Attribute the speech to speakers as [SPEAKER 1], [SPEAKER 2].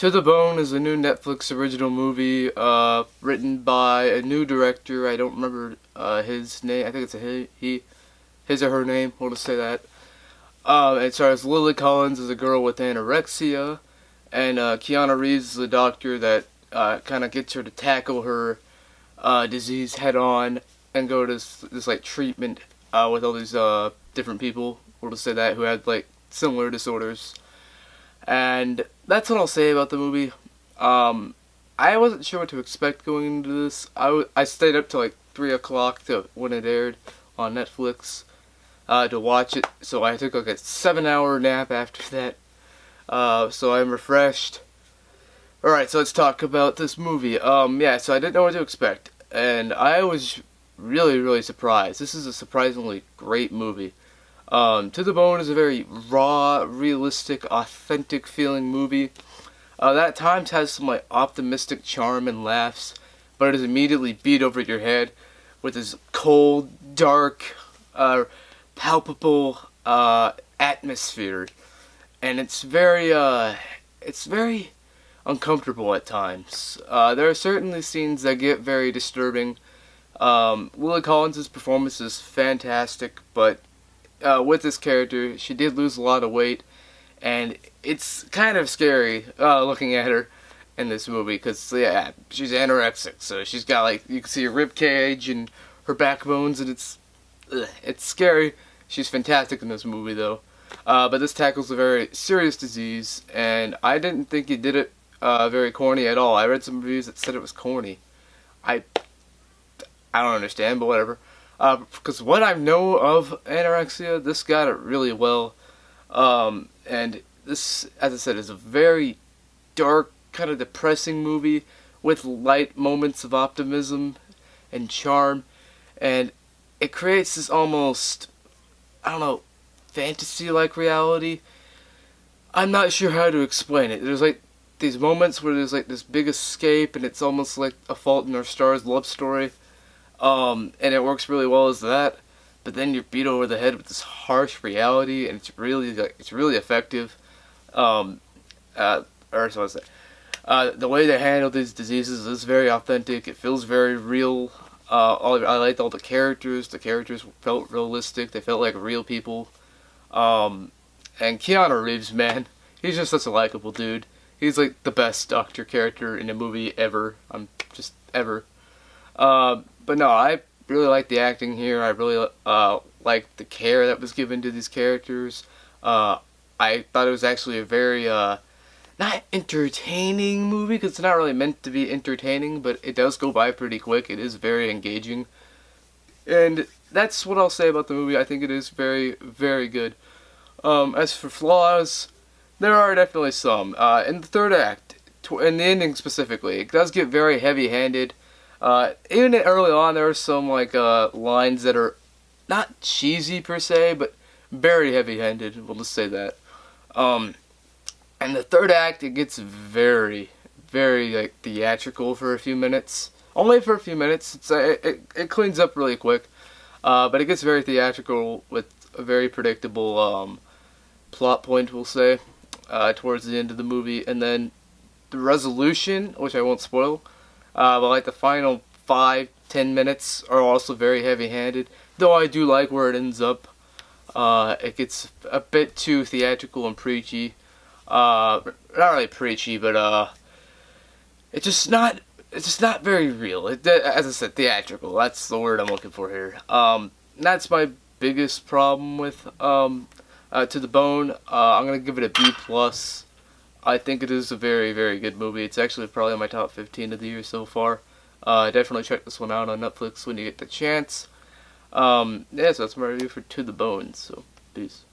[SPEAKER 1] To the Bone is a new Netflix original movie written by a new director. I don't remember his name. I think it's his or her name. We'll just say that. It stars Lily Collins as a girl with anorexia, and Keanu Reeves is a doctor that kind of gets her to tackle her disease head on and go to this like treatment with all these different people. We'll just say that who had like similar disorders. And that's what I'll say about the movie. I wasn't sure what to expect going into this. I stayed up till like 3 o'clock when it aired on Netflix to watch it. So I took like a 7-hour nap after that. So I'm refreshed. Alright, so let's talk about this movie. Yeah, so I didn't know what to expect. And I was really, really surprised. This is a surprisingly great movie. To the Bone is a very raw, realistic, authentic feeling movie that at times has some like optimistic charm and laughs, but it is immediately beat over your head with this cold, dark, palpable atmosphere, and it's very uncomfortable at times. There are certainly scenes that get very disturbing. Lily Collins' performance is fantastic, but with this character, she did lose a lot of weight, and it's kind of scary looking at her in this movie because yeah, she's anorexic, so she's got like you can see her rib cage and her backbones, and it's scary. She's fantastic in this movie though, but this tackles a very serious disease, and I didn't think he did it very corny at all. I read some reviews that said it was corny. I don't understand, but whatever. Because what I know of anorexia, this got it really well. And this, as I said, is a very dark, kind of depressing movie with light moments of optimism and charm. And it creates this almost, I don't know, fantasy-like reality. I'm not sure how to explain it. There's like these moments where there's like this big escape, and it's almost like A Fault in Our Stars love story. And it works really well as that, but then you're beat over the head with this harsh reality, and it's really effective. Or so I say, the way they handle these diseases is very authentic. It feels very real. I liked all the characters. The characters felt realistic. They felt like real people. And Keanu Reeves, man, he's just such a likable dude. He's like the best doctor character in a movie ever. Just ever. But no, I really like the acting here. I really like the care that was given to these characters. I thought it was actually a very not entertaining movie, because it's not really meant to be entertaining, but it does go by pretty quick. It is very engaging, and that's what I'll say about the movie. I think it is very, very good. As for flaws, there are definitely some. In the third act, in the ending specifically, it does get very heavy-handed. Even early on, there are some like lines that are not cheesy per se, but very heavy-handed. We'll just say that. And the third act, it gets very, very like theatrical for a few minutes. Only for a few minutes. It cleans up really quick, but it gets very theatrical with a very predictable plot point, we'll say, towards the end of the movie, and then the resolution, which I won't spoil. But like the final 5-10 minutes are also very heavy-handed. Though I do like where it ends up. It gets a bit too theatrical and preachy. Not really preachy, but it's just not very real. As I said, theatrical. That's the word I'm looking for here. That's my biggest problem with To the Bone. I'm gonna give it a B+. I think it is a very, very good movie. It's actually probably in my top 15 of the year so far. Definitely check this one out on Netflix when you get the chance. Yeah, so that's my review for To the Bone, so peace.